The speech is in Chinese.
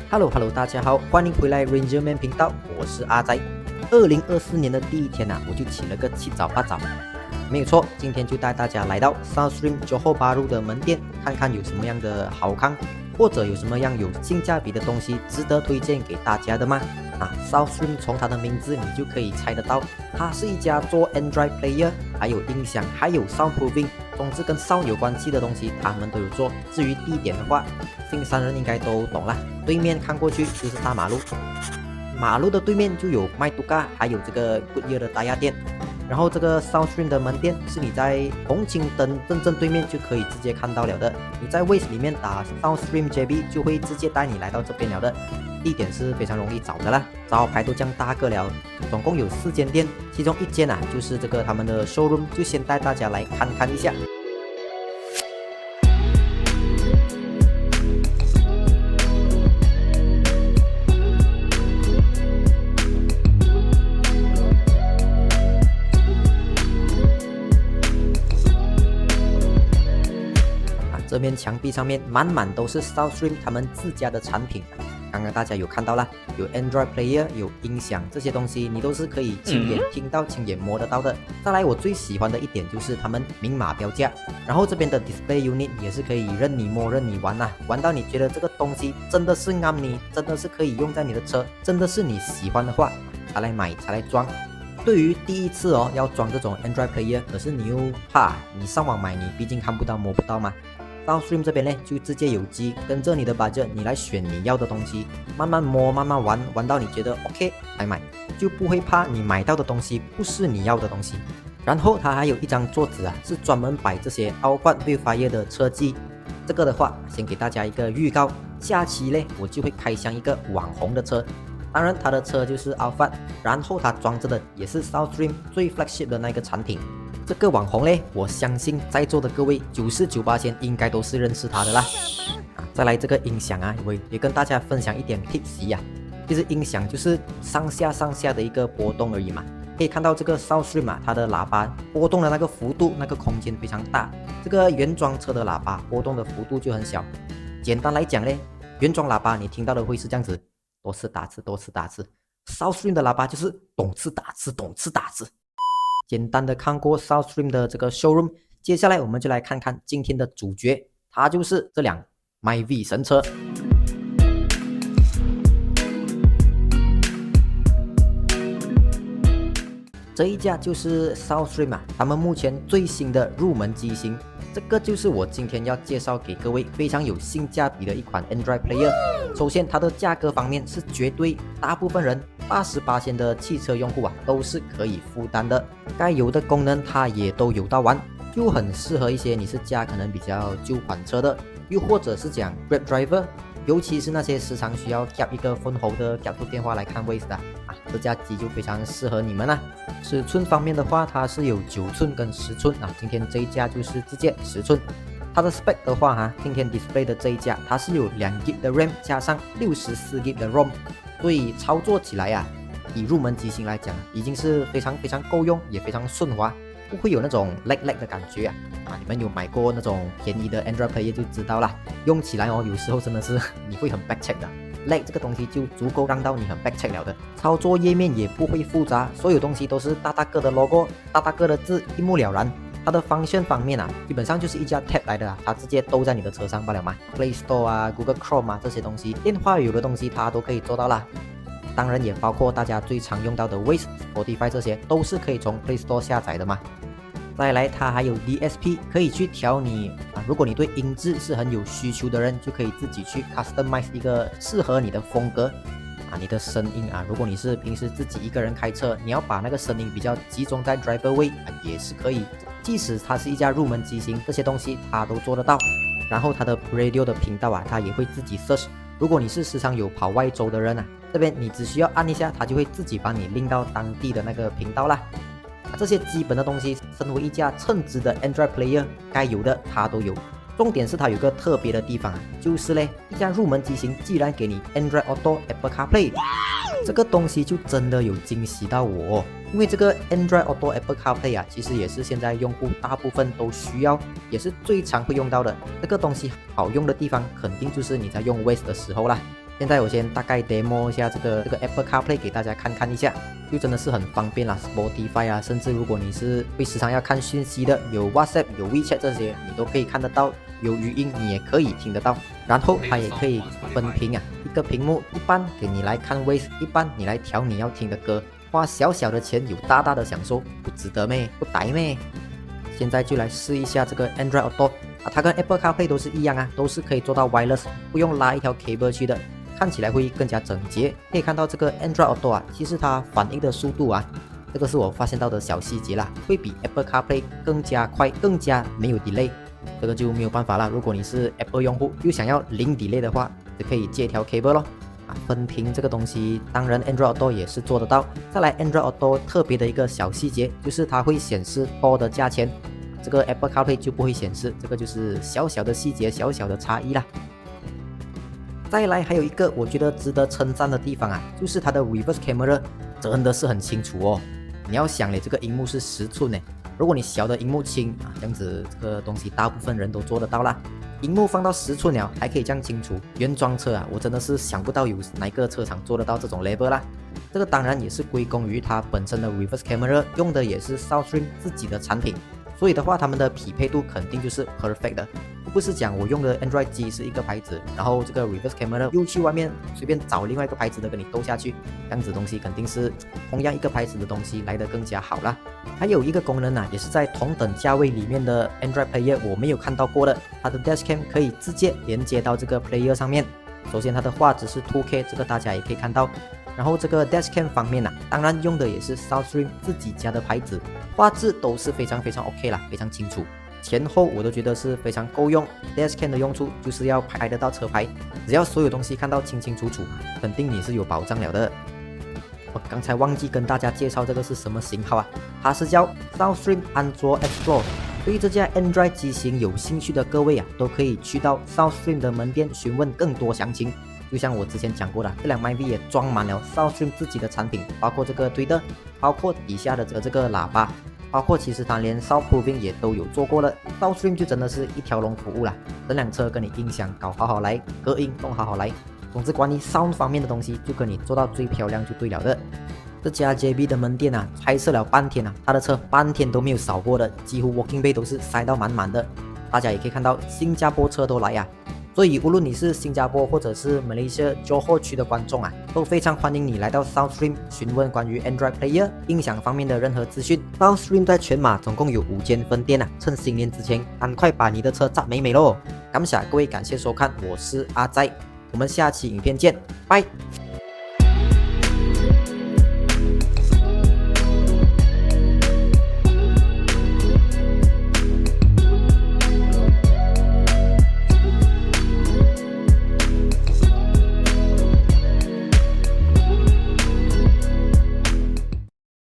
Hello，大家好，欢迎回来 Ranger Man 频道，我是阿仔。2024年的第一天我就起了个七早八早，没有错，今天就带大家来到 Southstream Johor Bahru 的门店，看看有什么样的好康，或者有什么样有性价比的东西值得推荐给大家的吗？Southstream 从它的名字你就可以猜得到，它是一家做 Android Player， 还有音响，还有 Soundproofing， 总之跟 Sound 有关系的东西他们都有做。至于地点的话，新山人应该都懂啦，对面看过去就是大马路，马路的对面就有麦杜嘎，还有这个 Goodyear 的打压店。然后这个 Southstream 的门店是你在红青灯正对面就可以直接看到了的，你在 Waze 里面打 Southstream JB 就会直接带你来到这边了的。地点是非常容易找的啦，招牌都这样大个了，总共有4间店，其中1间就是这个他们的 showroom， 就先带大家来看看一下。这面墙壁上面满都是 Southstream 他们自家的产品，刚刚大家有看到啦，有 Android Player， 有音响，这些东西你都是可以亲眼听到、亲眼摸得到的。再来我最喜欢的一点就是他们明码标价，然后这边的 Display Unit 也是可以任你摸任你玩玩到你觉得这个东西真的是啱你，真的是可以用在你的车，真的是你喜欢的话才来买才来装。对于第一次要装这种 Android Player， 可是你又怕你上网买，你毕竟看不到摸不到嘛。Southstream 这边呢，就直接有机跟着你的 budget， 你来选你要的东西，慢慢摸，慢慢玩，玩到你觉得 OK 来买，就不会怕你买到的东西不是你要的东西。然后它还有一张桌子是专门摆这些 Alphard Vellfire 的车机。这个的话，先给大家一个预告，下期呢我就会开箱一个网红的车。当然，它的车就是 Alphard， 然后它装着的也是 Southstream 最 flagship 的那个产品。这个网红呢，我相信在座的各位99%应该都是认识他的啦。再来这个音响我也跟大家分享一点 tips 其实音响就是上下的一个波动而已嘛。可以看到这个 Southstream 它的喇叭波动的那个幅度、那个空间非常大，这个原装车的喇叭波动的幅度就很小。简单来讲呢，原装喇叭你听到的会是这样子，多次打字。Southstream 的喇叭就是懂次打字。简单的看过 Southstream 的这个 showroom， 接下来我们就来看看今天的主角，它就是这辆 Myvi 神车。这一架就是 Southstream他们目前最新的入门机型，这个就是我今天要介绍给各位非常有性价比的一款 Android Player。首先它的价格方面是绝对大部分人88%的汽车用户都是可以负担的，该有的功能它也都有到完，就很适合一些你是驾可能比较旧款车的，又或者是讲 Grab Driver， 尤其是那些时常需要夹一个phone holder夹住电话来看 Waze 的这架机就非常适合你们尺寸方面的话，它是有9寸跟10寸今天这一架就是直接10寸。它的 spec 的话今天 display 的这一架它是有2GB 的 RAM 加上64GB 的 ROM， 所以操作起来以入门机型来讲已经是非常够用，也非常顺滑，不会有那种 lag 的感觉你们有买过那种便宜的 Android Player 就知道啦，用起来有时候真的是你会很 back check 的，lag 这个东西就足够让到你很 back check 了的。操作页面也不会复杂，所有东西都是大个的 logo， 大个的字，一目了然。它的function方面基本上就是一家 tab 来的它直接都在你的车上罢了嘛。Play Store Google Chrome 这些东西，电话有的东西它都可以做到啦。当然也包括大家最常用到的 Waze、Spotify 这些都是可以从 Play Store 下载的嘛。再来它还有 DSP 可以去调你如果你对音质是很有需求的人，就可以自己去 customize 一个适合你的风格你的声音如果你是平时自己一个人开车，你要把那个声音比较集中在 driver way 也是可以，即使它是一架入门机型，这些东西它都做得到。然后它的 radio 的频道它也会自己 search， 如果你是时常有跑外州的人这边你只需要按一下，它就会自己帮你 link 到当地的那个频道啦。这些基本的东西身为一架称职的 Android Player 该有的它都有。重点是它有个特别的地方就是一架入门机型既然给你 Android Auto Apple CarPlay， 这个东西就真的有惊喜到我因为这个 Android Auto Apple CarPlay 其实也是现在用户大部分都需要，也是最常会用到的。这个东西好用的地方肯定就是你在用 Waze 的时候啦。现在我先大概 demo 一下这个 Apple CarPlay 给大家看一下，就真的是很方便啦 ，Spotify 啊，甚至如果你是会时常要看讯息的，有 WhatsApp 有 WeChat 这些，你都可以看得到，有语音你也可以听得到，然后它也可以分屏啊，一个屏幕一半给你来看 Waze， 一半你来调你要听的歌，花小小的钱有大大的享受，不值得咩？不歹咩？现在就来试一下这个 Android Auto 啊，它跟 Apple CarPlay 都是一样啊，都是可以做到 wireless， 不用拉一条 cable 去的，看起来会更加整洁。可以看到这个 Android Auto 啊，其实它反应的速度啊，这个是我发现到的小细节啦，会比 Apple CarPlay 更加快，更加没有 delay。这个就没有办法啦，如果你是 Apple 用户，又想要零 delay 的话，就可以借一条 cable 咯。分屏这个东西，当然 Android Auto 也是做得到。再来 Android Auto 特别的一个小细节，就是它会显示多的价钱，这个 Apple CarPlay 就不会显示，这个就是小小的细节，小小的差异啦。再来还有一个我觉得值得称赞的地方啊，就是它的 Reverse Camera 真的是很清楚哦。你要想嘞，这个荧幕是10寸呢，如果你小的荧幕轻啊，这样子这个东西大部分人都做得到啦。荧幕放到10寸了，还可以这样清楚。原装车啊，我真的是想不到有哪个车厂做得到这种 level 啦。这个当然也是归功于它本身的 reverse camera， 用的也是 Southstream 自己的产品，所以的话，他们的匹配度肯定就是 perfect 的。不是讲我用的 Android 机是一个牌子，然后这个 reverse camera 又去外面随便找另外一个牌子的跟你斗下去，这样子东西肯定是同样一个牌子的东西来得更加好啦。还有一个功能啊，也是在同等价位里面的 Android Player 我没有看到过的，它的 Dashcam 可以直接连接到这个 Player 上面。首先它的画质是 2K， 这个大家也可以看到。然后这个 Dashcam 方面啊，当然用的也是 Southstream 自己家的牌子，画质都是非常 OK 啦，非常清楚。前后我都觉得是非常够用。Dashcam 的用处就是要拍得到车牌，只要所有东西看到清楚，肯定你是有保障了的。我刚才忘记跟大家介绍这个是什么型号啊，它是叫 Southstream Android Explore。对于这架 Android 机型有兴趣的各位啊，都可以去到 Southstream 的门店询问更多详情。就像我之前讲过的，这辆 Myvi 也装满了 Southstream 自己的产品，包括这个推的，包括底下的这个喇叭，包括其实它连 Soundproofing 也都有做过了。Southstream 就真的是一条龙服务啦，整辆车跟你音响搞好好来，隔音弄好好来，总之关于 Sound 方面的东西就跟你做到最漂亮就对了的。这家 JB 的门店啊，拍摄了半天啊，他的车半天都没有扫过的，几乎 Walking Bay 都是塞到满满的。大家也可以看到，新加坡车都来啊，所以无论你是新加坡或者是马来西亚 Johor 区的观众啊，都非常欢迎你来到 Southstream 询问关于 Android Player 音响方面的任何资讯。Southstream 在全马总共有5间分店啊，趁新年之前赶快把你的车炸美美咯！感谢各位，感谢收看，我是阿仔，我们下期影片见，拜。